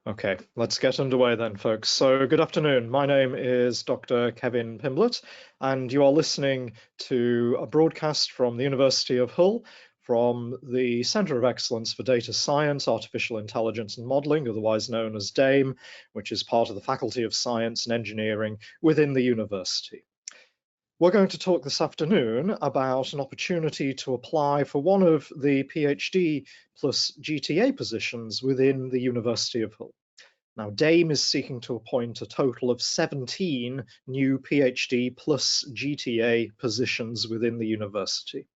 Okay, let's get underway then, folks. So, good afternoon. My name is Dr. Kevin Pimblett, and you are listening to a broadcast from the University of Hull from the Centre of Excellence for Data Science, Artificial Intelligence and Modelling, otherwise known as DAME, which is part of the Faculty of Science and Engineering within the university. We're going to talk this afternoon about an opportunity to apply for one of the PhD plus GTA positions within the University of Hull. Now, DAME is seeking to appoint a total of 17 new PhD plus GTA positions within the university.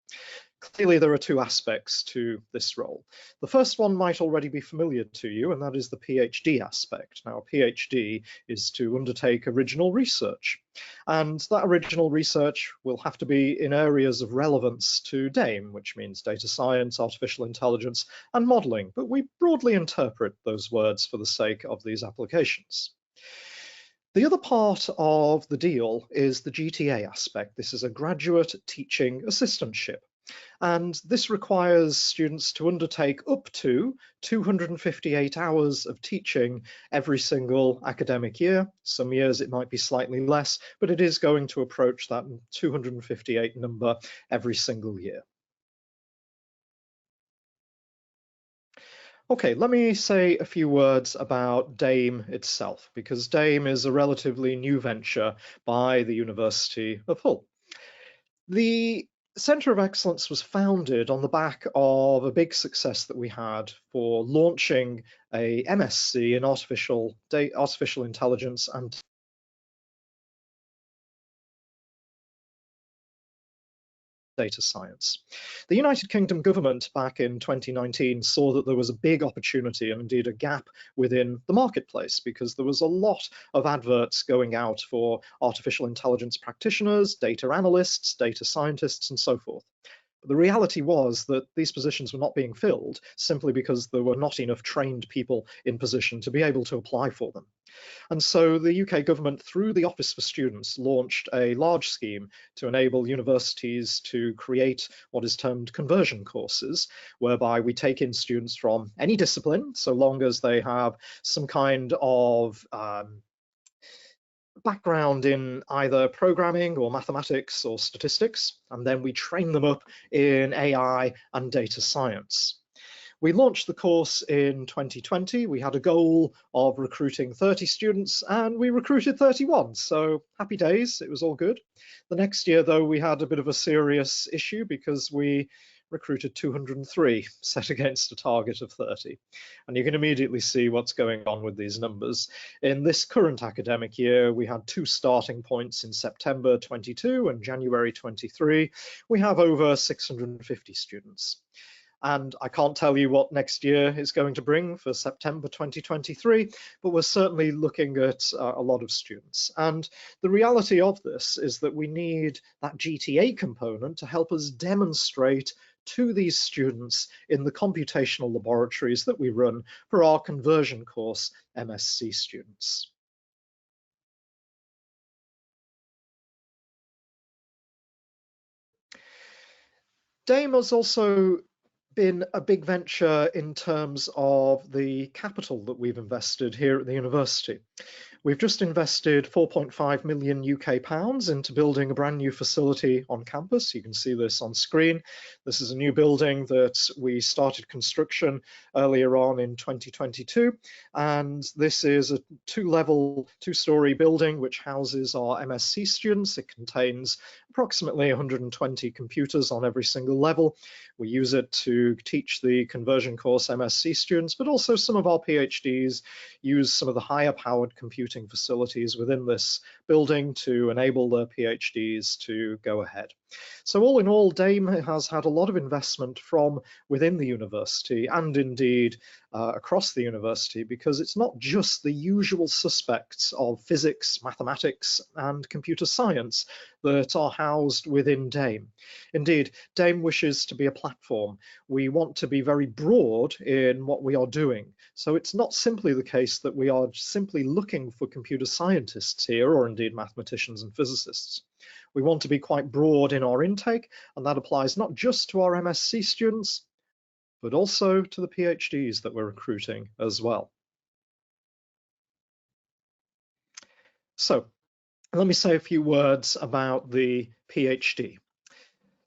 Clearly, there are two aspects to this role. The first one might already be familiar to you, and that is the PhD aspect. Now, a PhD is to undertake original research, and that original research will have to be in areas of relevance to DAME, which means data science, artificial intelligence, and modeling, but we broadly interpret those words for the sake of these applications. The other part of the deal is the GTA aspect. This is a graduate teaching assistantship. And this requires students to undertake up to 258 hours of teaching every single academic year. Some years it might be slightly less, but it is going to approach that 258 number every single year. Okay, let me say a few words about DAME itself, because DAME is a relatively new venture by the University of Hull. The Centre of Excellence was founded on the back of a big success that we had for launching a MSc in artificial intelligence and data science. The United Kingdom government back in 2019 saw that there was a big opportunity and indeed a gap within the marketplace because there was a lot of adverts going out for artificial intelligence practitioners, data analysts, data scientists, and so forth. But the reality was that these positions were not being filled simply because there were not enough trained people in position to be able to apply for them. And so the UK government, through the Office for Students, launched a large scheme to enable universities to create what is termed conversion courses, whereby we take in students from any discipline, so long as they have some kind of background in either programming or mathematics or statistics, and then we train them up in AI and data science. We launched the course in 2020. We had a goal of recruiting 30 students and we recruited 31. So happy days, it was all good. The next year though, we had a bit of a serious issue because we recruited 203 set against a target of 30. And you can immediately see what's going on with these numbers. In this current academic year, we had two starting points in September 22 and January 23. We have over 650 students. And I can't tell you what next year is going to bring for September 2023, but we're certainly looking at a lot of students. And the reality of this is that we need that GTA component to help us demonstrate to these students in the computational laboratories that we run for our conversion course MSc students. DAME has also been a big venture in terms of the capital that we've invested here at the university. We've just invested 4.5 million UK pounds into building a brand new facility on campus. You can see this on screen. This is a new building that we started construction earlier on in 2022. And this is a two-story building which houses our MSc students. It contains approximately 120 computers on every single level. We use it to teach the conversion course MSc students, but also some of our PhDs use some of the higher powered computing facilities within this building to enable their PhDs to go ahead. So all in all, DAME has had a lot of investment from within the university and indeed across the university, because it's not just the usual suspects of physics, mathematics, and computer science that are housed within DAME. Indeed, DAME wishes to be a platform. We want to be very broad in what we are doing. So it's not simply the case that we are simply looking for computer scientists here, or indeed mathematicians and physicists. We want to be quite broad in our intake, and that applies not just to our MSc students, but also to the PhDs that we're recruiting as well. So let me say a few words about the PhD.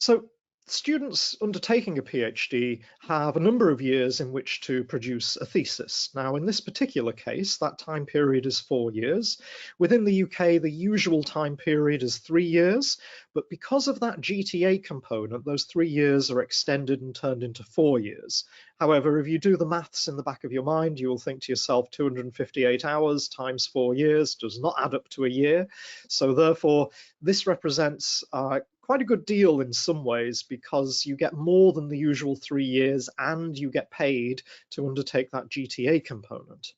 So students undertaking a PhD have a number of years in which to produce a thesis. Now, in this particular case, that time period is 4 years. Within the UK, the usual time period is 3 years, but because of that GTA component, those 3 years are extended and turned into 4 years. However, if you do the maths in the back of your mind, you will think to yourself 258 hours times 4 years does not add up to a year. So therefore, this represents quite a good deal in some ways because you get more than the usual 3 years and you get paid to undertake that GTA component.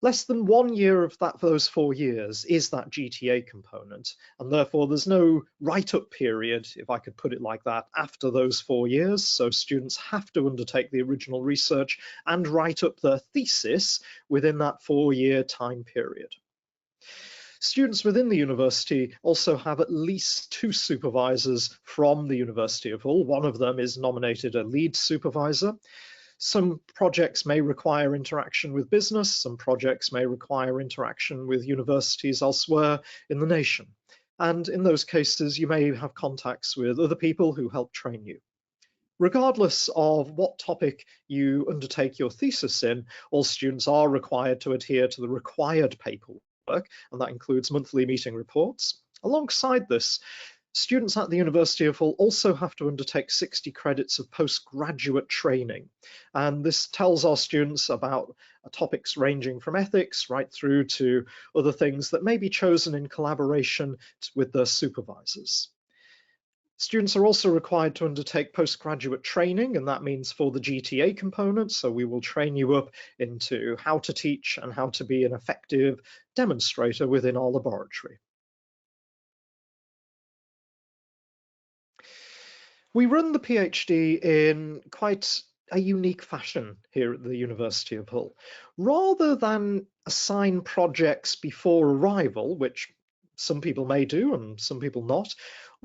Less than 1 year of that for those 4 years is that GTA component, and therefore there's no write-up period, if I could put it like that, after those 4 years. So students have to undertake the original research and write up their thesis within that 4-year time period. Students within the university also have at least 2 supervisors from the University of Hull. One of them is nominated a lead supervisor. Some projects may require interaction with business, some projects may require interaction with universities elsewhere in the nation. And in those cases, you may have contacts with other people who help train you. Regardless of what topic you undertake your thesis in, all students are required to adhere to the required paperwork, and that includes monthly meeting reports. Alongside this, students at the University of Hull also have to undertake 60 credits of postgraduate training. And this tells our students about topics ranging from ethics right through to other things that may be chosen in collaboration with their supervisors. Students are also required to undertake postgraduate training, and that means for the GTA component. So we will train you up into how to teach and how to be an effective demonstrator within our laboratory. We run the PhD in quite a unique fashion here at the University of Hull. Rather than assign projects before arrival, which some people may do and some people not,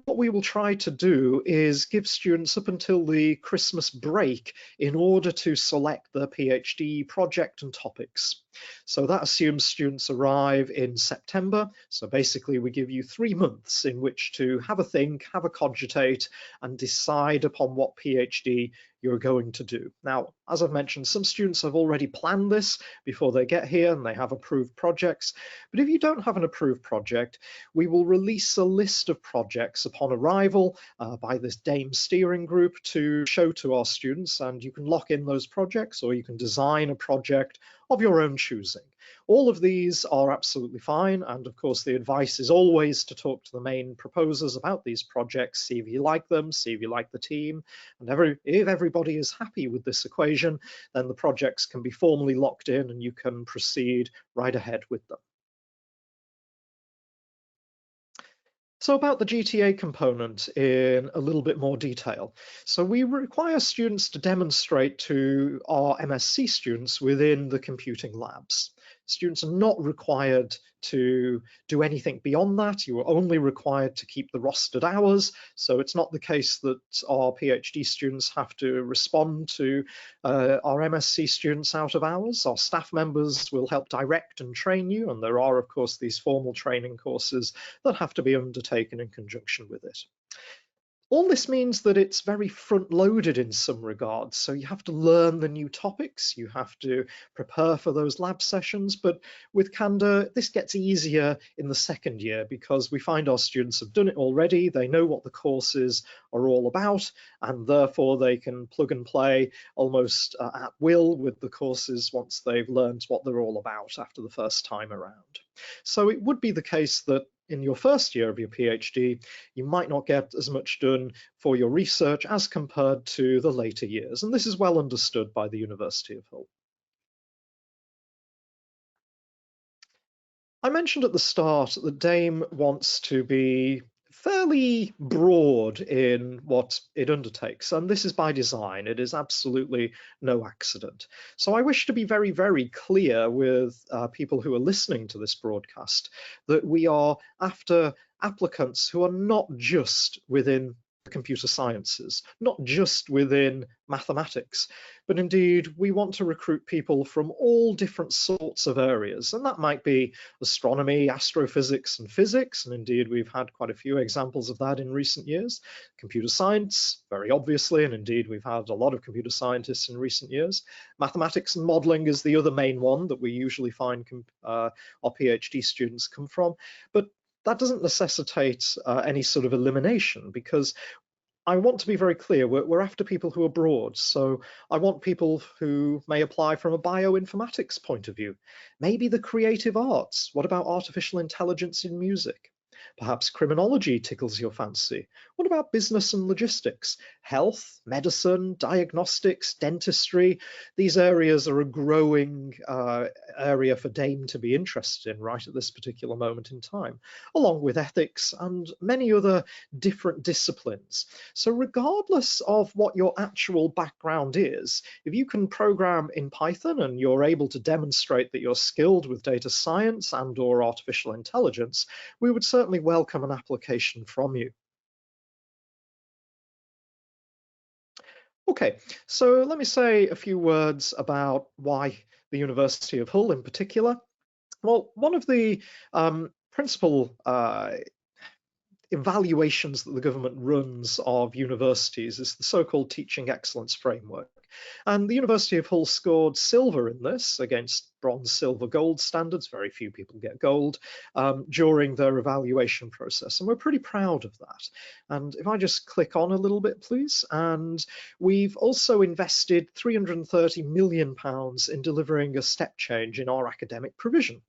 what we will try to do is give students up until the Christmas break in order to select their PhD project and topics. So that assumes students arrive in September. So basically we give you 3 months in which to have a think, have a cogitate, and decide upon what PhD you're going to do. Now, as I've mentioned, some students have already planned this before they get here and they have approved projects. But if you don't have an approved project, we will release a list of projects upon arrival by this DAME steering group to show to our students, and you can lock in those projects or you can design a project of your own choosing. All of these are absolutely fine, and of course the advice is always to talk to the main proposers about these projects, see if you like them, see if you like the team, and if everybody is happy with this equation, then the projects can be formally locked in and you can proceed right ahead with them. So about the GTA component in a little bit more detail. So we require students to demonstrate to our MSc students within the computing labs. Students are not required to do anything beyond that. You are only required to keep the rostered hours. So it's not the case that our PhD students have to respond to our MSc students out of hours. Our staff members will help direct and train you. And there are, of course, these formal training courses that have to be undertaken in conjunction with it. All this means that it's very front-loaded in some regards. So you have to learn the new topics, you have to prepare for those lab sessions, but with Candour, this gets easier in the second year because we find our students have done it already, they know what the courses are all about, and therefore they can plug and play almost at will with the courses once they've learned what they're all about after the first time around. So it would be the case that in your first year of your PhD, you might not get as much done for your research as compared to the later years. And this is well understood by the University of Hull. I mentioned at the start that DAME wants to be fairly broad in what it undertakes, and this is by design. It is absolutely no accident. So I wish to be very, very clear with people who are listening to this broadcast that we are after applicants who are not just within computer sciences, not just within mathematics, but indeed we want to recruit people from all different sorts of areas. And that might be astronomy, astrophysics, and physics. And indeed, we've had quite a few examples of that in recent years. Computer science, very obviously, and indeed, we've had a lot of computer scientists in recent years. Mathematics and modeling is the other main one that we usually find our PhD students come from. But that doesn't necessitate any sort of elimination, because I want to be very clear, we're after people who are broad. So I want people who may apply from a bioinformatics point of view, maybe the creative arts. What about artificial intelligence in music? Perhaps criminology tickles your fancy. What about business and logistics? Health, medicine, diagnostics, dentistry. These areas are a growing area for DAME to be interested in right at this particular moment in time, along with ethics and many other different disciplines. So regardless of what your actual background is, if you can program in Python and you're able to demonstrate that you're skilled with data science and/or artificial intelligence, we would certainly welcome an application from you. Okay, so let me say a few words about why the University of Hull in particular. Well, one of the principal evaluations that the government runs of universities is the so-called Teaching Excellence Framework. And the University of Hull scored silver in this against bronze, silver, gold standards. Very few people get gold during their evaluation process. And we're pretty proud of that. And if I just click on a little bit, please. And we've also invested £330 million in delivering a step change in our academic provision.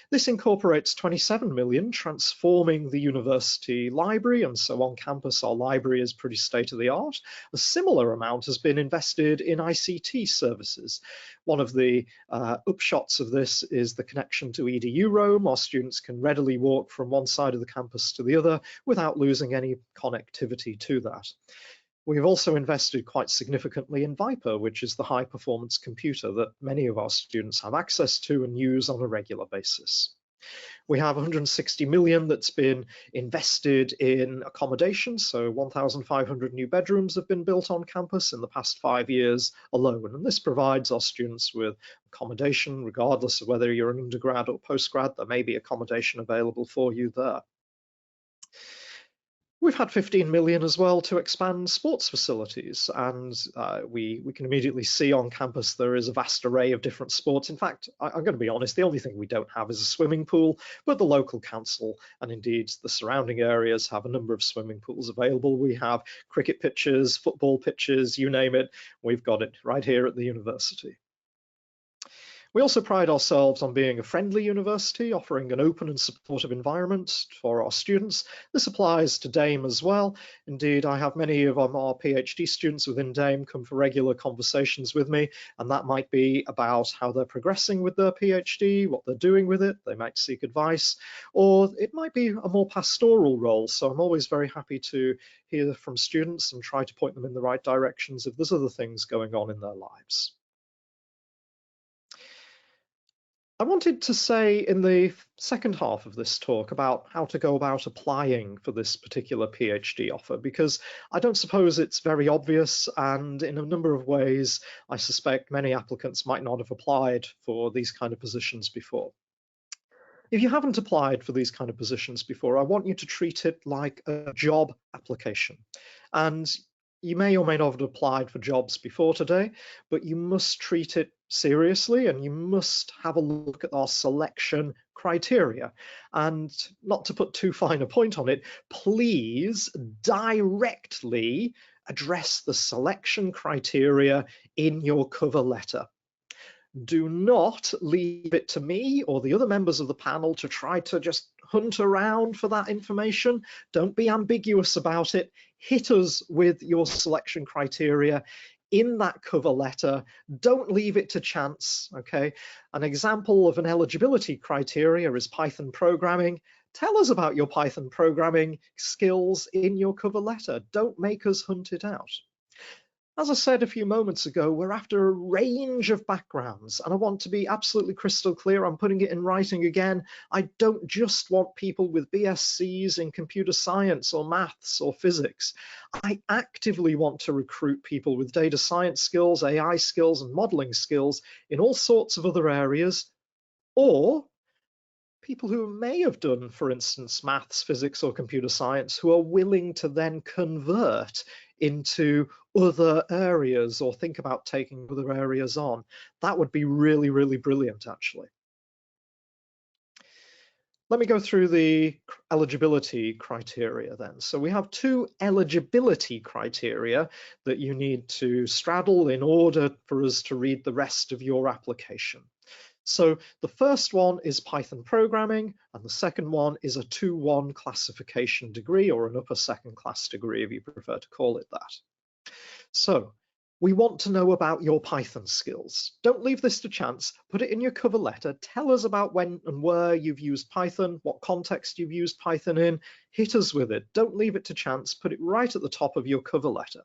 This incorporates 27 million transforming the university library, and so on campus our library is pretty state of the art. A similar amount has been invested in ICT services. One of the upshots of this is the connection to EDU Roam. Our students can readily walk from one side of the campus to the other without losing any connectivity to that. We've also invested quite significantly in Viper, which is the high performance computer that many of our students have access to and use on a regular basis. We have 160 million that's been invested in accommodation, so 1,500 new bedrooms have been built on campus in the past 5 years alone, and this provides our students with accommodation regardless of whether you're an undergrad or postgrad. There may be accommodation available for you there. We've had 15 million as well to expand sports facilities, and we can immediately see on campus there is a vast array of different sports. In fact, I'm going to be honest, the only thing we don't have is a swimming pool, but the local council and indeed the surrounding areas have a number of swimming pools available. We have cricket pitches, football pitches, you name it, we've got it right here at the university. We also pride ourselves on being a friendly university, offering an open and supportive environment for our students. This applies to DAME as well. Indeed, I have many of our PhD students within DAME come for regular conversations with me, and that might be about how they're progressing with their PhD, what they're doing with it. They might seek advice, or it might be a more pastoral role. So I'm always very happy to hear from students and try to point them in the right directions if there's other things going on in their lives. I wanted to say in the second half of this talk about how to go about applying for this particular PhD offer, because I don't suppose it's very obvious, and in a number of ways, I suspect many applicants might not have applied for these kind of positions before. If you haven't applied for these kind of positions before, I want you to treat it like a job application. And you may or may not have applied for jobs before today, but you must treat it seriously and you must have a look at our selection criteria. And not to put too fine a point on it, please directly address the selection criteria in your cover letter. Do not leave it to me or the other members of the panel to try to just hunt around for that information. Don't be ambiguous about it. Hit us with your selection criteria in that cover letter. Don't leave it to chance, okay? An example of an eligibility criteria is Python programming. Tell us about your Python programming skills in your cover letter. Don't make us hunt it out. As I said a few moments ago, we're after a range of backgrounds, and I want to be absolutely crystal clear. I'm putting it in writing again. I don't just want people with BScs in computer science or maths or physics. I actively want to recruit people with data science skills, AI skills, and modeling skills in all sorts of other areas, or people who may have done, for instance, maths, physics, or computer science, who are willing to then convert into other areas or think about taking other areas on. That would be really, really brilliant, actually. Let me go through the eligibility criteria then. So we have two eligibility criteria that you need to straddle in order for us to read the rest of your application. So the first one is Python programming, and the second one is a 2-1 classification degree, or an upper second class degree, if you prefer to call it that. So we want to know about your Python skills. Don't leave this to chance. Put it in your cover letter. Tell us about when and where you've used Python, what context you've used Python in. Hit us with it. Don't leave it to chance. Put it right at the top of your cover letter.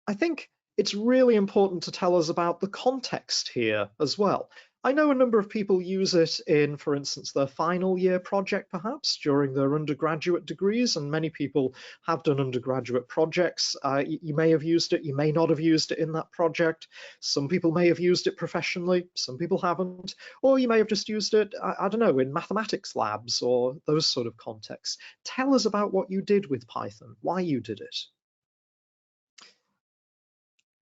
I think it's really important to tell us about the context here as well. I know a number of people use it in, for instance, their final year project, perhaps during their undergraduate degrees, and many people have done undergraduate projects. You may have used it, you may not have used it in that project. Some people may have used it professionally, some people haven't, or you may have just used it, I don't know, in mathematics labs or those sort of contexts. Tell us about what you did with Python, why you did it.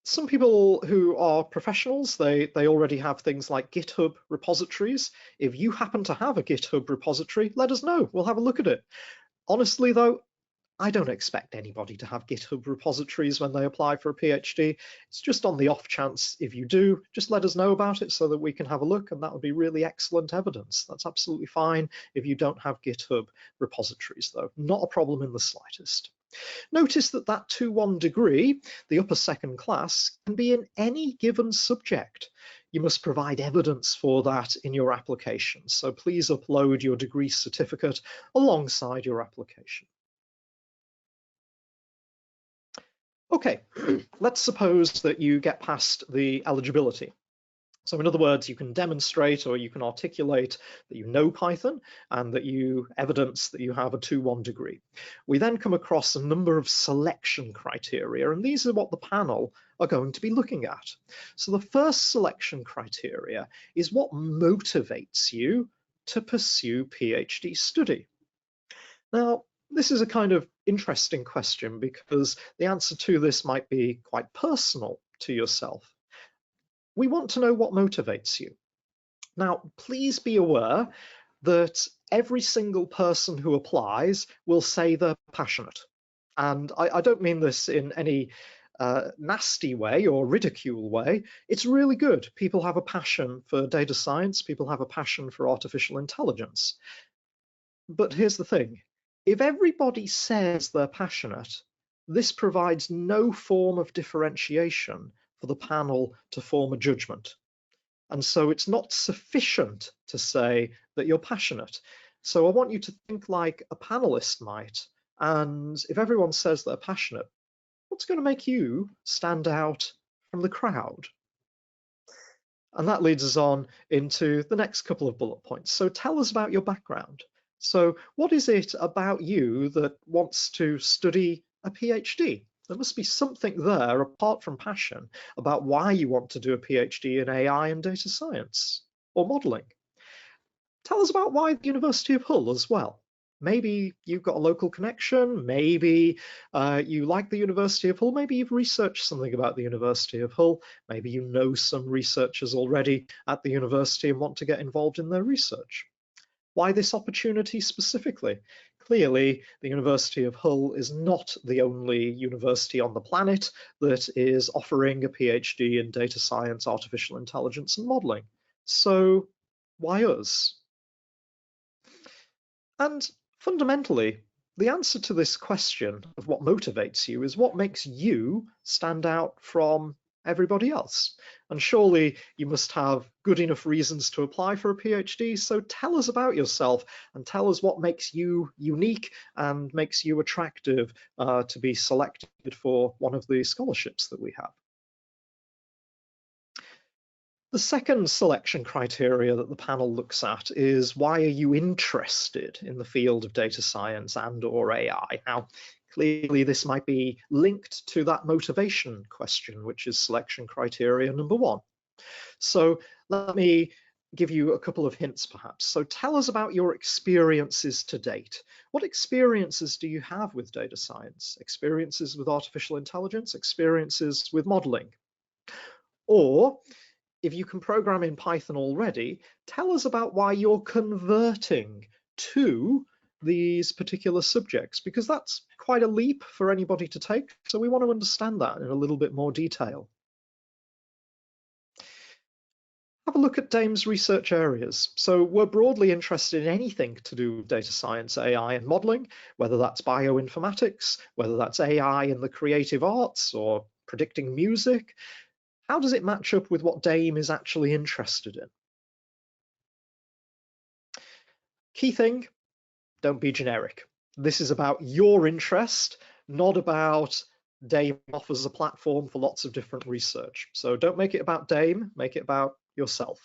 Some people who are professionals, they already have things like GitHub repositories. If you happen to have a GitHub repository, let us know. We'll have a look at it. Honestly, though, I don't expect anybody to have GitHub repositories when they apply for a PhD. It's just on the off chance if you do, just let us know about it so that we can have a look, and that would be really excellent evidence. That's absolutely fine if you don't have GitHub repositories, though. Not a problem in the slightest. Notice that that 2-1 degree, the upper second class, can be in any given subject. You must provide evidence for that in your application. So please upload your degree certificate alongside your application. Okay, let's suppose that you get past the eligibility. So in other words, you can demonstrate or you can articulate that you know Python and that you evidence that you have a 2-1 degree. We then come across a number of selection criteria, and these are what the panel are going to be looking at. So the first selection criteria is what motivates you to pursue PhD study. Now, this is a kind of interesting question because the answer to this might be quite personal to yourself. We want to know what motivates you. Now, please be aware that every single person who applies will say they're passionate. And I don't mean this in any nasty way or ridicule way. It's really good. People have a passion for data science. People have a passion for artificial intelligence. But here's the thing. If everybody says they're passionate, this provides no form of differentiation for the panel to form a judgment. And so it's not sufficient to say that you're passionate. So I want you to think like a panelist might. And if everyone says they're passionate, what's going to make you stand out from the crowd? And that leads us on into the next couple of bullet points. So tell us about your background. So what is it about you that wants to study a PhD? There must be something there, apart from passion, about why you want to do a PhD in AI and data science or modeling. Tell us about why the University of Hull as well. Maybe you've got a local connection, maybe you like the University of Hull, maybe you've researched something about the University of Hull, maybe you know some researchers already at the university and want to get involved in their research. Why this opportunity specifically? Clearly, the University of Hull is not the only university on the planet that is offering a PhD in data science, artificial intelligence, and modeling. So why us? And fundamentally, the answer to this question of what motivates you is what makes you stand out from everybody else. And surely you must have good enough reasons to apply for a PhD. So tell us about yourself and tell us what makes you unique and makes you attractive to be selected for one of the scholarships that we have. The second selection criteria that the panel looks at is, why are you interested in the field of data science and/or AI? Now, clearly this might be linked to that motivation question, which is selection criteria number 1. So let me give you a couple of hints perhaps. So tell us about your experiences to date. What experiences do you have with data science? Experiences with artificial intelligence? Experiences with modeling? Or if you can program in Python already, tell us about why you're converting to these particular subjects, because that's quite a leap for anybody to take. So we want to understand that in a little bit more detail. Have a look at DAME's research areas. So we're broadly interested in anything to do with data science, AI and modeling, whether that's bioinformatics, whether that's AI in the creative arts or predicting music. How does it match up with what DAME is actually interested in? Key thing, don't be generic. This is about your interest, not about DAME offers a platform for lots of different research. So don't make it about DAME, make it about yourself.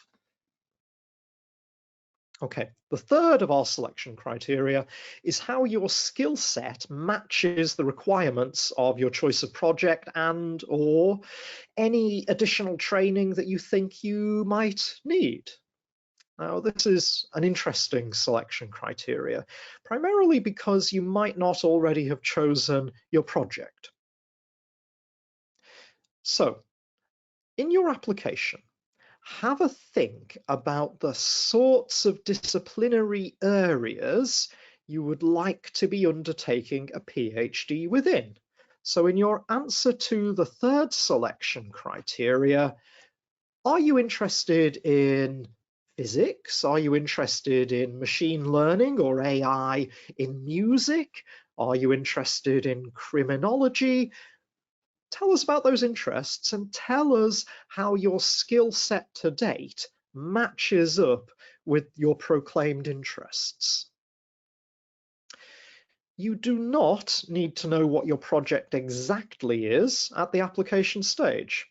Okay, the third of our selection criteria is how your skill set matches the requirements of your choice of project and/or any additional training that you think you might need. Now, this is an interesting selection criteria, primarily because you might not already have chosen your project. So, in your application, have a think about the sorts of disciplinary areas you would like to be undertaking a PhD within. So in your answer to the third selection criteria, are you interested in physics? Are you interested in machine learning or AI in music? Are you interested in criminology? Tell us about those interests and tell us how your skill set to date matches up with your proclaimed interests. You do not need to know what your project exactly is at the application stage,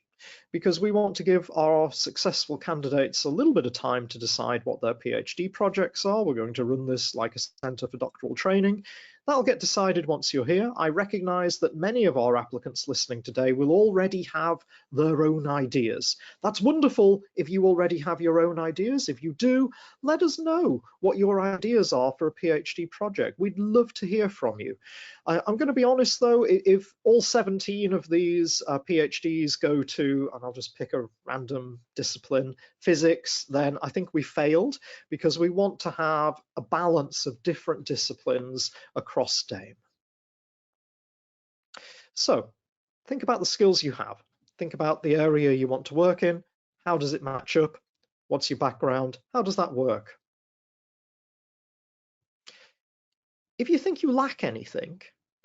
because we want to give our successful candidates a little bit of time to decide what their PhD projects are. We're going to run this like a Centre for Doctoral Training. That'll get decided once you're here. I recognise that many of our applicants listening today will already have their own ideas. That's wonderful if you already have your own ideas. If you do, let us know what your ideas are for a PhD project. We'd love to hear from you. I'm going to be honest though, if all 17 of these PhDs go to, and I'll just pick a random discipline, physics, then I think we failed, because we want to have a balance of different disciplines across DAME. So think about the skills you have. Think about the area you want to work in. How does it match up? What's your background? How does that work? If you think you lack anything,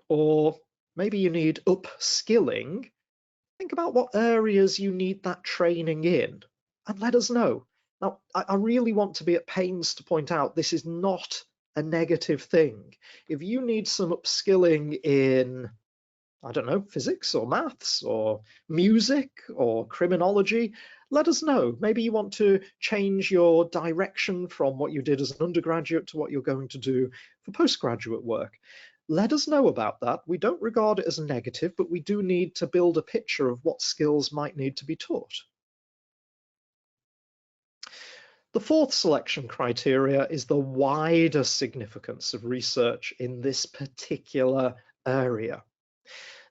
or maybe you need upskilling, think about what areas you need that training in and let us know. Now, I really want to be at pains to point out this is not a negative thing. If you need some upskilling in, I don't know, physics or maths or music or criminology, let us know. Maybe you want to change your direction from what you did as an undergraduate to what you're going to do for postgraduate work. Let us know about that. We don't regard it as a negative, but we do need to build a picture of what skills might need to be taught. The fourth selection criteria is the wider significance of research in this particular area.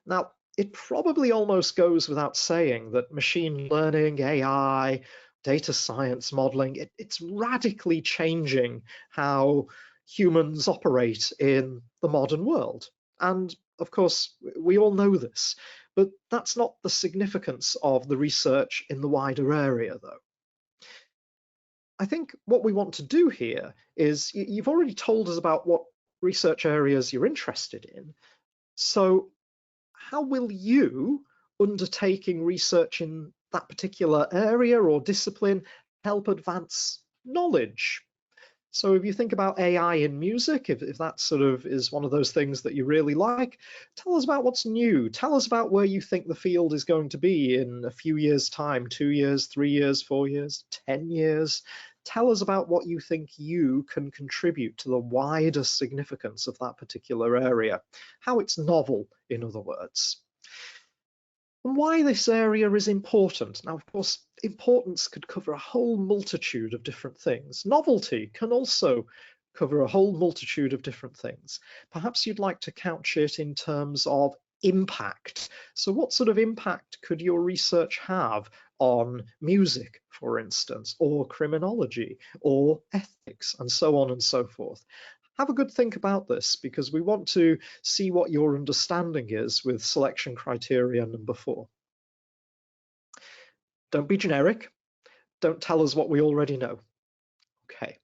Now, it probably almost goes without saying that machine learning, AI, data science modeling, it's radically changing how humans operate in the modern world. And of course, we all know this, but that's not the significance of the research in the wider area, though. I think what we want to do here is, you've already told us about what research areas you're interested in. So how will you undertaking research in that particular area or discipline help advance knowledge? So if you think about AI in music, if that sort of is one of those things that you really like, tell us about what's new. Tell us about where you think the field is going to be in a few years' time, 2 years, 3 years, 4 years, 10 years. Tell us about what you think you can contribute to the wider significance of that particular area, how it's novel, in other words. And why this area is important. Now, of course, importance could cover a whole multitude of different things. Novelty can also cover a whole multitude of different things. Perhaps you'd like to couch it in terms of impact. So what sort of impact could your research have on music, for instance, or criminology, or ethics, and so on and so forth? Have a good think about this, because we want to see what your understanding is with selection criteria number 4. Don't be generic. Don't tell us what we already know. Okay,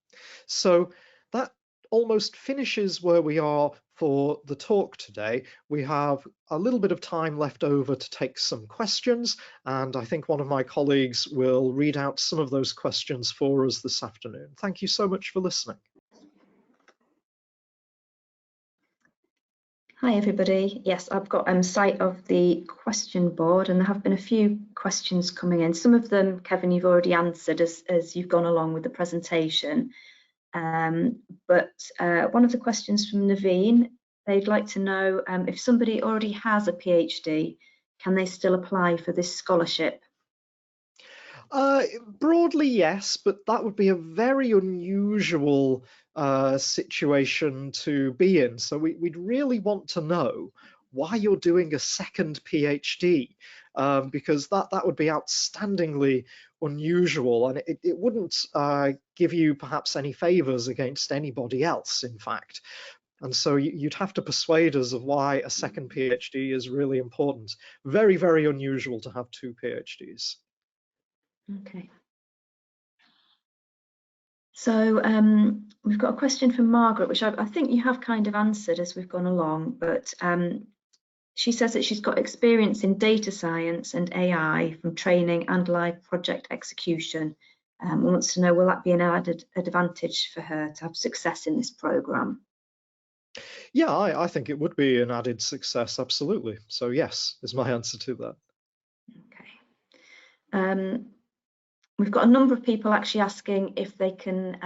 so that almost finishes where we are for the talk today. We have a little bit of time left over to take some questions, and I think one of my colleagues will read out some of those questions for us this afternoon. Thank you so much for listening. Hi everybody. Yes, I've got sight of the question board, and there have been a few questions coming in. Some of them, Kevin, you've already answered as you've gone along with the presentation. But one of the questions from Naveen, they'd like to know if somebody already has a PhD, can they still apply for this scholarship? Broadly, yes, but that would be a very unusual situation to be in. So we'd really want to know why you're doing a second PhD, because that would be outstandingly unusual, and it wouldn't give you perhaps any favors against anybody else, in fact. And so you'd have to persuade us of why a second PhD is really important. Very, very unusual to have 2 PhDs. Okay. So we've got a question from Margaret, which I think you have kind of answered as we've gone along, but she says that she's got experience in data science and AI from training and live project execution. Wants to know, will that be an added advantage for her to have success in this programme? Yeah, I think it would be an added success, absolutely. So yes, is my answer to that. Okay. We've got a number of people actually asking if they can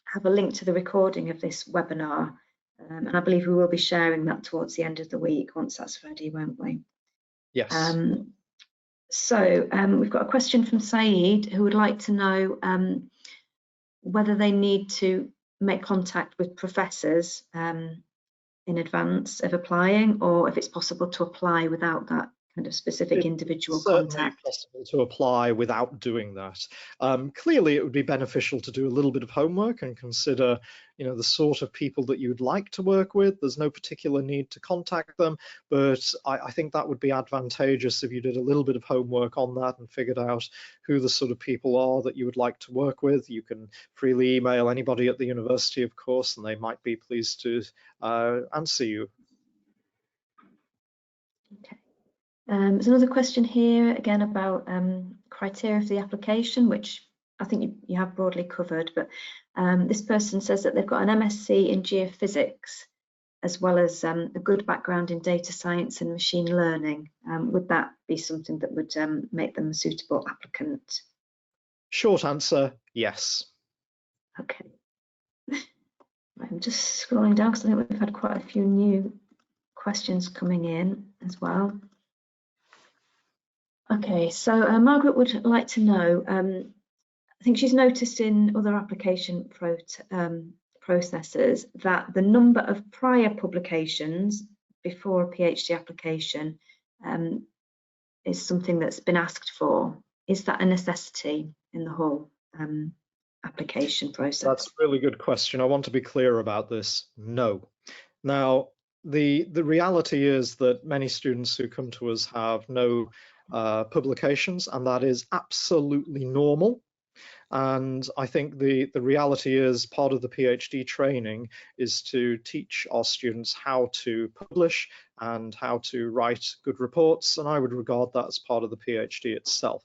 have a link to the recording of this webinar. And I believe we will be sharing that towards the end of the week once that's ready, won't we? Yes. So we've got a question from Saeed, who would like to know whether they need to make contact with professors in advance of applying, or if it's possible to apply without that kind of specific individual contact. It's certainly possible to apply without doing that. Clearly, it would be beneficial to do a little bit of homework and consider, the sort of people that you'd like to work with. There's no particular need to contact them, but I think that would be advantageous if you did a little bit of homework on that and figured out who the sort of people are that you would like to work with. You can freely email anybody at the university, of course, and they might be pleased to answer you. Okay. There's another question here again about criteria for the application, which I think you have broadly covered, but this person says that they've got an MSc in geophysics as well as a good background in data science and machine learning. Would that be something that would make them a suitable applicant? Short answer, yes. Okay. I'm just scrolling down because I think we've had quite a few new questions coming in as well. Okay, so Margaret would like to know, I think she's noticed in other application processes that the number of prior publications before a PhD application is something that's been asked for. Is that a necessity in the whole application process? That's a really good question. I want to be clear about this. No. Now, the reality is that many students who come to us have no publications, and that is absolutely normal. And I think the reality is part of the PhD training is to teach our students how to publish and how to write good reports, and I would regard that as part of the PhD itself.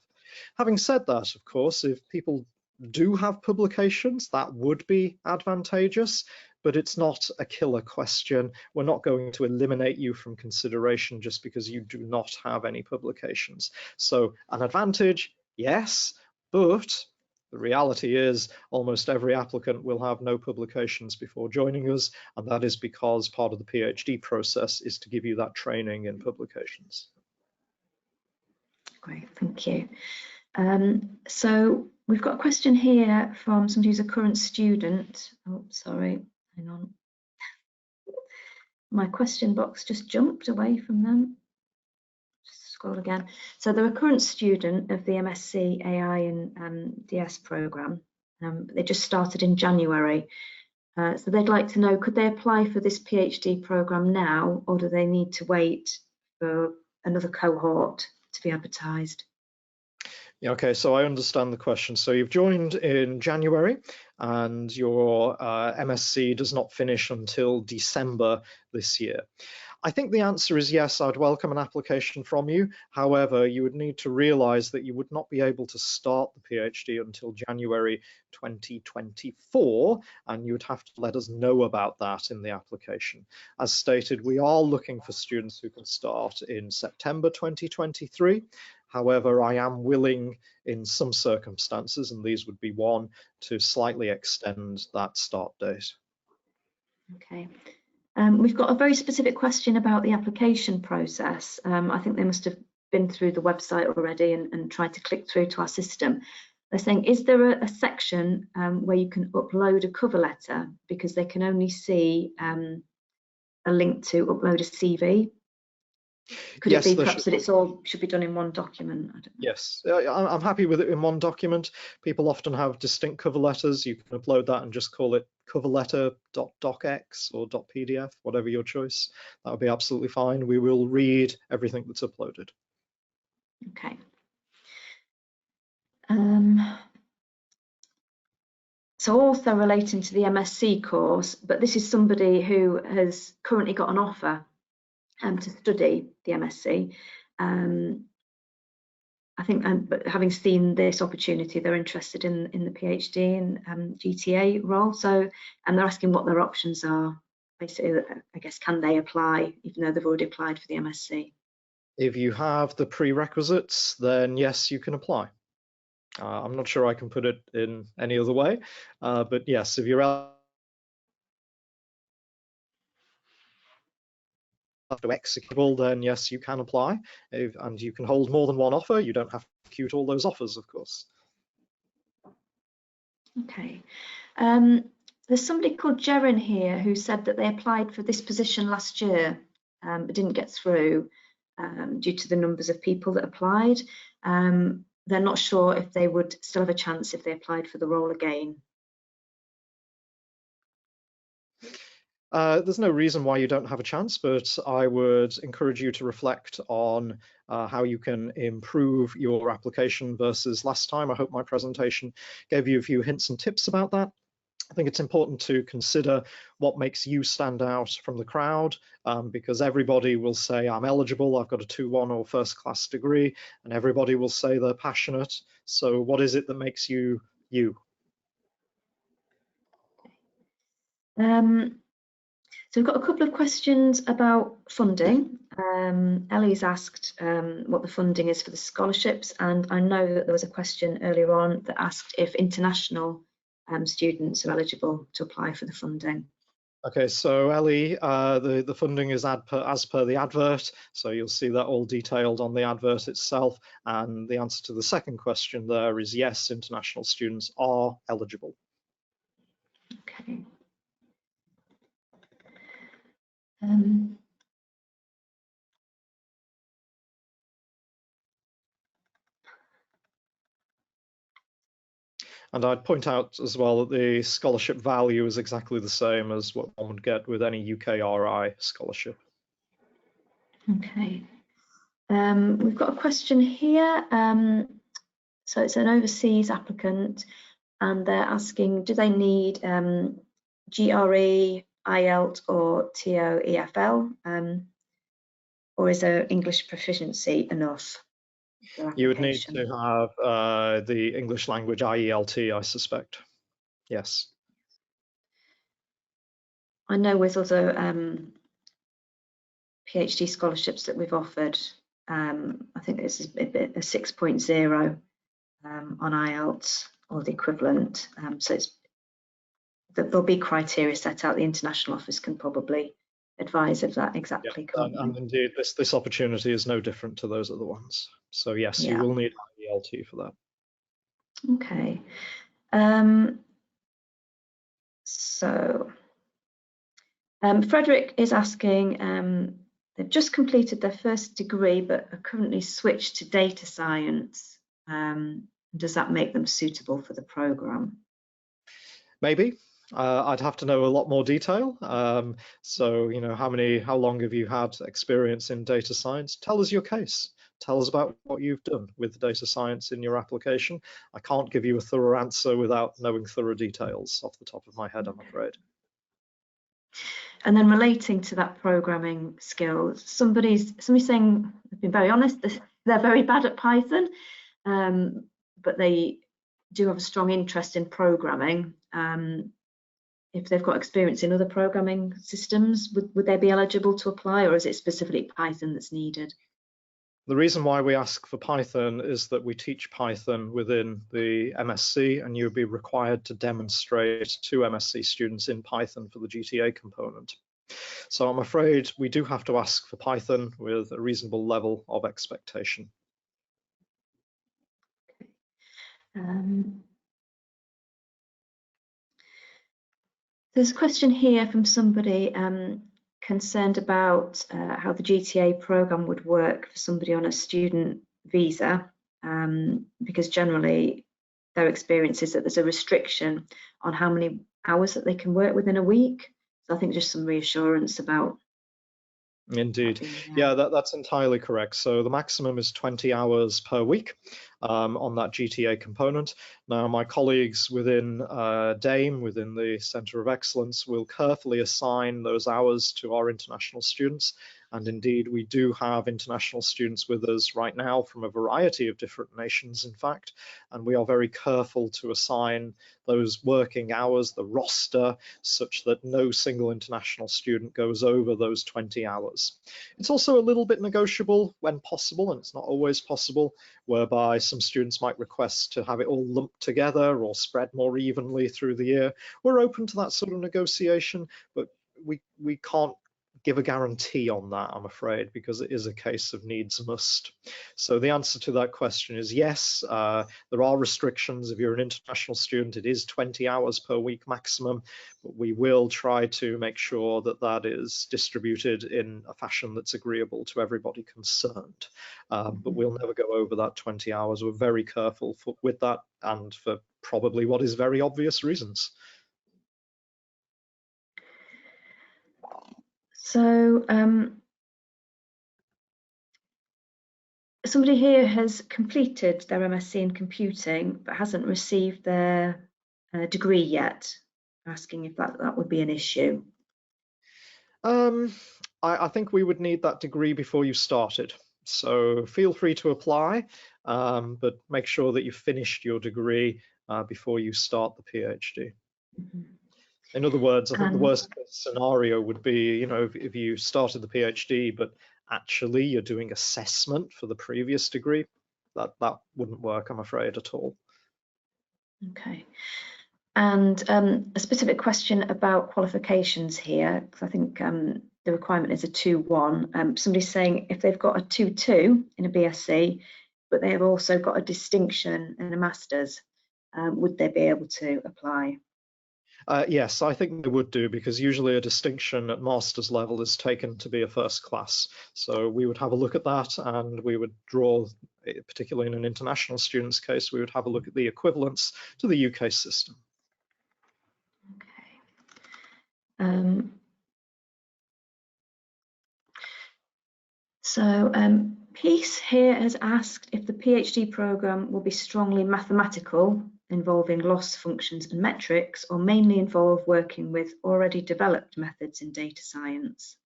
Having said that, of course, if people do have publications, that would be advantageous, but it's not a killer question. We're not going to eliminate you from consideration just because you do not have any publications. So an advantage, yes, but the reality is almost every applicant will have no publications before joining us, and that is because part of the PhD process is to give you that training in publications. Great, thank you. So we've got a question here from somebody who's a current student. Oh, sorry, hang on. My question box just jumped away from them. Just scroll again. So they're a current student of the MSc AI and DS programme. They just started in January. So they'd like to know, could they apply for this PhD programme now, or do they need to wait for another cohort to be advertised? Okay, so I understand the question. So you've joined in January and your MSc does not finish until December this year. I think the answer is yes, I'd welcome an application from you. However, you would need to realise that you would not be able to start the PhD until January 2024, and you would have to let us know about that in the application. As stated, we are looking for students who can start in September 2023. However, I am willing in some circumstances, and these would be one, to slightly extend that start date. Okay. We've got a very specific question about the application process. I think they must have been through the website already and tried to click through to our system. They're saying, is there a section where you can upload a cover letter, because they can only see a link to upload a CV? Could Yes, it be perhaps that it's all should be done in one document? I don't know. Yes, I'm happy with it in one document. People often have distinct cover letters. You can upload that and just call it coverletter.docx or .pdf, whatever your choice. That would be absolutely fine. We will read everything that's uploaded. Okay. So also relating to the MSc course, but this is somebody who has currently got an offer to study the MSc. I think, but having seen this opportunity, they're interested in the PhD and GTA role. So, and they're asking what their options are. Basically, I guess, can they apply even though they've already applied for the MSc? If you have the prerequisites, then yes, you can apply. I'm not sure I can put it in any other way, but yes, if you're executable, then yes, you can apply, and you can hold more than one offer. You don't have to execute all those offers, of course. Okay. There's somebody called Jeren here who said that they applied for this position last year, but didn't get through due to the numbers of people that applied. They're not sure if they would still have a chance if they applied for the role again. There's no reason why you don't have a chance, but I would encourage you to reflect on how you can improve your application versus last time. I hope my presentation gave you a few hints and tips about that. I think it's important to consider what makes you stand out from the crowd, because everybody will say, I'm eligible, I've got a 2-1 or first class degree, and everybody will say they're passionate. So what is it that makes you you? So we've got a couple of questions about funding. Ellie's asked what the funding is for the scholarships, and I know that there was a question earlier on that asked if international students are eligible to apply for the funding. Okay, so Ellie, the funding is as per the advert, so you'll see that all detailed on the advert itself, and the answer to the second question there is yes, international students are eligible. Okay. And I'd point out as well that the scholarship value is exactly the same as what one would get with any UKRI scholarship. Okay. We've got a question here. So it's an overseas applicant, and they're asking, do they need GRE, IELTS or TOEFL, or is their English proficiency enough for You would need application? to have the English language IELT, I suspect. Yes. I know with other PhD scholarships that we've offered, I think this is a 6.0 on IELTS or the equivalent. So there'll be criteria set out. The international office can probably advise of that exactly. Yeah, and indeed, this opportunity is no different to those other ones. So yes, you will need IELT for that. Okay. So Frederick is asking, they've just completed their first degree but are currently switched to data science. Does that make them suitable for the programme? Maybe. I'd have to know a lot more detail. So, you know, how long have you had experience in data science? Tell us your case. Tell us about what you've done with data science in your application. I can't give you a thorough answer without knowing thorough details off the top of my head, I'm afraid. And then relating to that programming skills, somebody's saying, they've been very honest, they're very bad at Python, but they do have a strong interest in programming. If they've got experience in other programming systems, would they be eligible to apply, or is it specifically Python that's needed? The reason why we ask for Python is that we teach Python within the MSc, and you'll be required to demonstrate to MSc students in Python for the GTA component. So I'm afraid we do have to ask for Python with a reasonable level of expectation. There's a question here from somebody concerned about how the GTA program would work for somebody on a student visa, because generally their experience is that there's a restriction on how many hours that they can work within a week. So I think just some reassurance about. Indeed. Yeah, that's entirely correct. So the maximum is 20 hours per week on that GTA component. Now, my colleagues within DAME, within the Centre of Excellence, will carefully assign those hours to our international students. And indeed, we do have international students with us right now from a variety of different nations, in fact, and we are very careful to assign those working hours, the roster, such that no single international student goes over those 20 hours. It's also a little bit negotiable when possible, and it's not always possible, whereby some students might request to have it all lumped together or spread more evenly through the year. We're open to that sort of negotiation, but we can't give a guarantee on that, I'm afraid, because it is a case of needs must. So the answer to that question is yes, there are restrictions. If you're an international student, it is 20 hours per week maximum, but we will try to make sure that that is distributed in a fashion that's agreeable to everybody concerned. But we'll never go over that 20 hours. We're very careful with that, and for probably what is very obvious reasons. So somebody here has completed their MSc in computing but hasn't received their degree yet, asking if that would be an issue. I think we would need that degree before you started. So feel free to apply, but make sure that you've finished your degree before you start the PhD. In other words, I think the worst case scenario would be, you know, if you started the PhD, but actually you're doing assessment for the previous degree, that wouldn't work, I'm afraid, at all. Okay. And a specific question about qualifications here, because I think the requirement is a 2-1. Somebody's saying if they've got a 2-2 in a BSc, but they have also got a distinction in a master's, would they be able to apply? Yes, I think they would do, because usually a distinction at master's level is taken to be a first class. So we would have a look at that, and we would draw, particularly in an international student's case, we would have a look at the equivalence to the UK system. Okay. So Peace here has asked if the PhD programme will be strongly mathematical, involving loss functions and metrics, or mainly involve working with already developed methods in data science.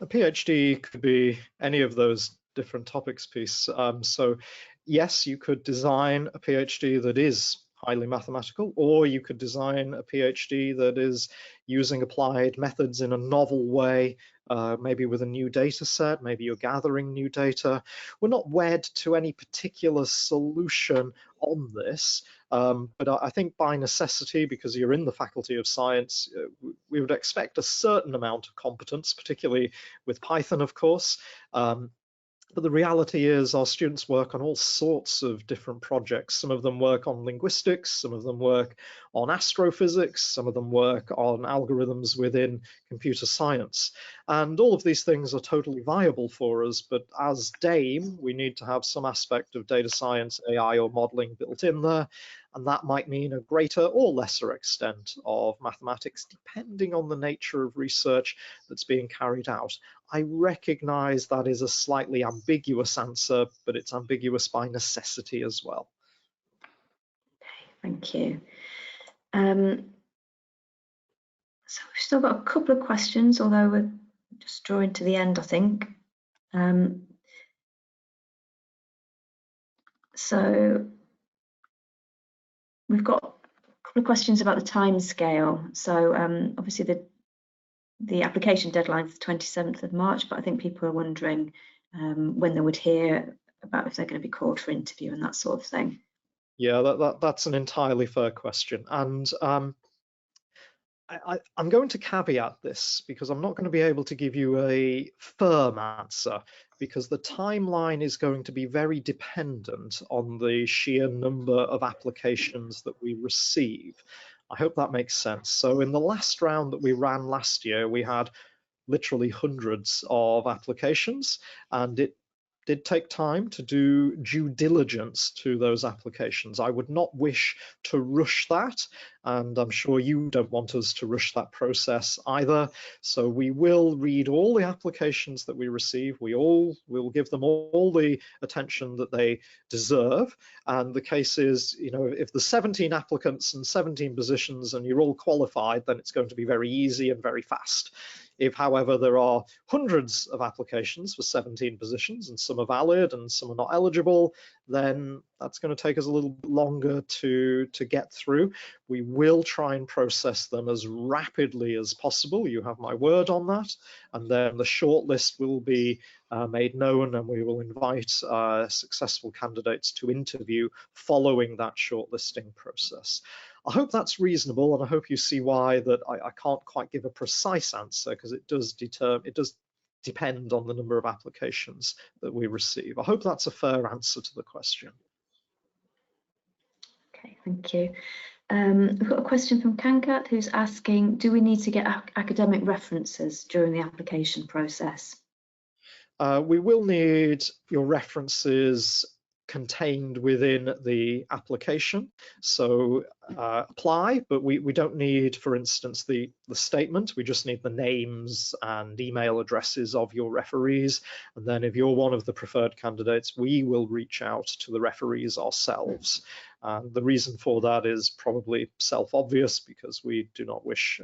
A PhD could be any of those different topics piece. So yes, you could design a PhD that is highly mathematical, or you could design a PhD that is using applied methods in a novel way, maybe with a new data set, maybe you're gathering new data. We're not wed to any particular solution on this, but I think by necessity, because you're in the Faculty of Science, we would expect a certain amount of competence, particularly with Python, of course. But the reality is our students work on all sorts of different projects. Some of them work on linguistics, some of them work on astrophysics, some of them work on algorithms within computer science. And all of these things are totally viable for us, but as DAME, we need to have some aspect of data science, AI, or modeling built in there. And that might mean a greater or lesser extent of mathematics, depending on the nature of research that's being carried out. I recognize that is a slightly ambiguous answer, but it's ambiguous by necessity as well. Okay, thank you. So we've still got a couple of questions, although we're just drawing to the end, I think. So we've got a couple of questions about the time scale. So obviously the application deadline is the 27th of March, but I think people are wondering when they would hear about if they're going to be called for interview and that sort of thing. Yeah, that's an entirely fair question. And I'm going to caveat this because I'm not going to be able to give you a firm answer, because the timeline is going to be very dependent on the sheer number of applications that we receive. I hope that makes sense. So in the last round that we ran last year, we had literally hundreds of applications, and it did take time to do due diligence to those applications. I would not wish to rush that, and I'm sure you don't want us to rush that process either. So we will read all the applications that we receive. We will give them all the attention that they deserve. And the case is, you know, if there's 17 applicants and 17 positions and you're all qualified, then it's going to be very easy and very fast. If, however, there are hundreds of applications for 17 positions and some are valid and some are not eligible, then that's going to take us a little bit longer to get through. We will try and process them as rapidly as possible. You have my word on that. And then the shortlist will be made known, and we will invite successful candidates to interview following that shortlisting process. I hope that's reasonable, and I hope you see why that I can't quite give a precise answer, because it does depend on the number of applications that we receive. I hope that's a fair answer to the question. Okay, thank you. We've got a question from Kankat who's asking, do we need to get academic references during the application process? We will need your references contained within the application. So apply, but we don't need, for instance, the statement. We just need the names and email addresses of your referees. And then if you're one of the preferred candidates, we will reach out to the referees ourselves. And the reason for that is probably self-obvious, because we do not wish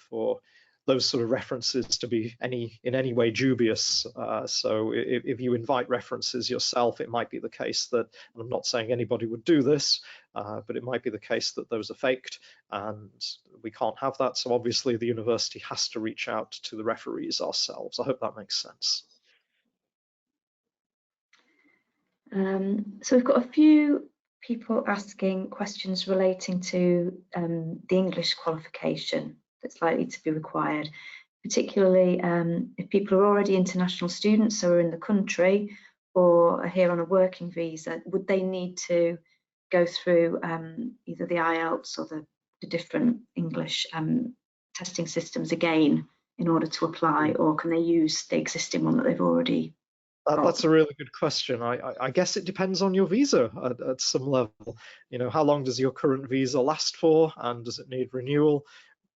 for those sort of references to be in any way dubious. So if you invite references yourself, it might be the case that, and I'm not saying anybody would do this, but it might be the case that those are faked, and we can't have that. So obviously the university has to reach out to the referees ourselves. I hope that makes sense. So we've got a few people asking questions relating to the English qualification that's likely to be required, particularly if people are already international students, so are in the country or are here on a working visa. Would they need to go through either the IELTS or the different English testing systems again in order to apply, or can they use the existing one that they've already got? That's a really good question. I guess it depends on your visa at some level. You know, how long does your current visa last for, and does it need renewal?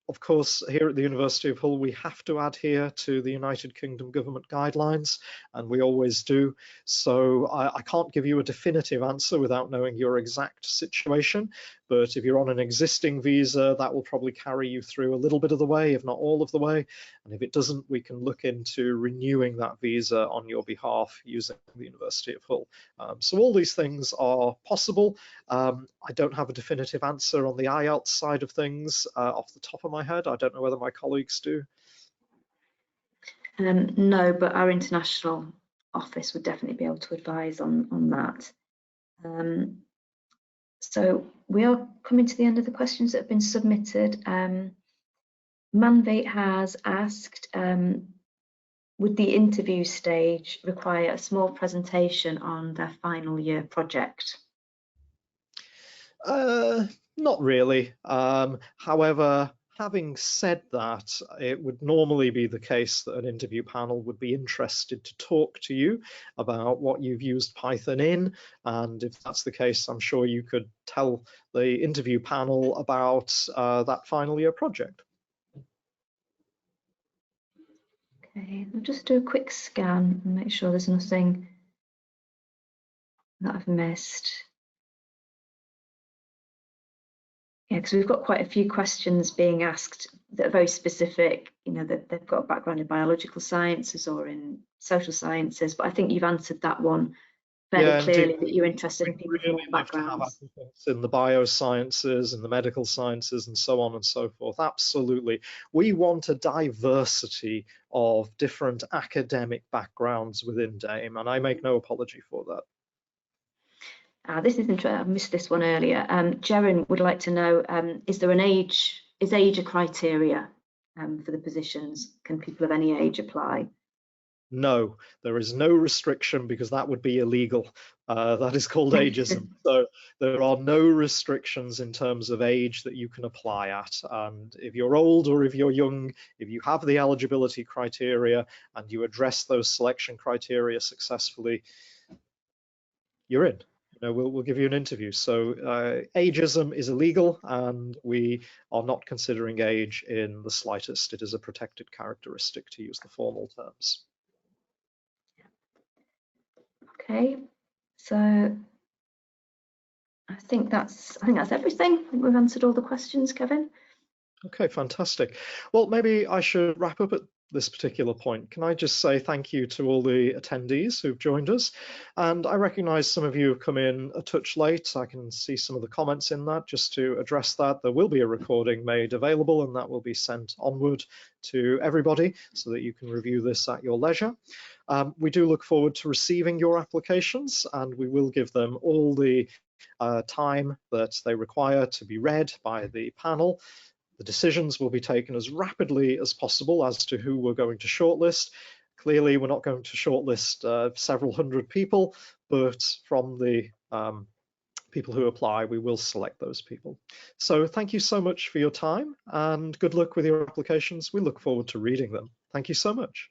Of course, here at the University of Hull, we have to adhere to the United Kingdom government guidelines, and we always do. So I can't give you a definitive answer without knowing your exact situation. But if you're on an existing visa, that will probably carry you through a little bit of the way, if not all of the way. And if it doesn't, we can look into renewing that visa on your behalf using the University of Hull. So all these things are possible. I don't have a definitive answer on the IELTS side of things off the top of my head. I don't know whether my colleagues do. No, but our international office would definitely be able to advise on that. So we are coming to the end of the questions that have been submitted. Manvate has asked, would the interview stage require a small presentation on their final year project? Not really. However, having said that, it would normally be the case that an interview panel would be interested to talk to you about what you've used Python in. And if that's the case, I'm sure you could tell the interview panel about that final year project. Okay, I'll just do a quick scan and make sure there's nothing that I've missed. Yeah, because we've got quite a few questions being asked that are very specific, you know, that they've got a background in biological sciences or in social sciences, but I think you've answered that one fairly clearly, that you're interested in people from all backgrounds. In the biosciences and the medical sciences and so on and so forth. Absolutely. We want a diversity of different academic backgrounds within DAME, and I make no apology for that. This is interesting. I missed this one earlier. Jaren would like to know, is age a criteria for the positions? Can people of any age apply? No, there is no restriction because that would be illegal. That is called ageism. So there are no restrictions in terms of age that you can apply at. And if you're old or if you're young, if you have the eligibility criteria and you address those selection criteria successfully, you're in. You know, we'll give you an interview. So ageism is illegal, and we are not considering age in the slightest. It is a protected characteristic, to use the formal terms. Okay, so I think that's everything. I think we've answered all the questions, Kevin. Okay, fantastic. Well, maybe I should wrap up at this particular point. Can I just say thank you to all the attendees who've joined us? And I recognize some of you have come in a touch late. I can see some of the comments in that. Just to address that, there will be a recording made available, and that will be sent onward to everybody so that you can review this at your leisure. We do look forward to receiving your applications, and we will give them all the time that they require to be read by the panel. The decisions will be taken as rapidly as possible as to who we're going to shortlist. Clearly, we're not going to shortlist several hundred people, but from the people who apply, we will select those people. So thank you so much for your time, and good luck with your applications. We look forward to reading them. Thank you so much.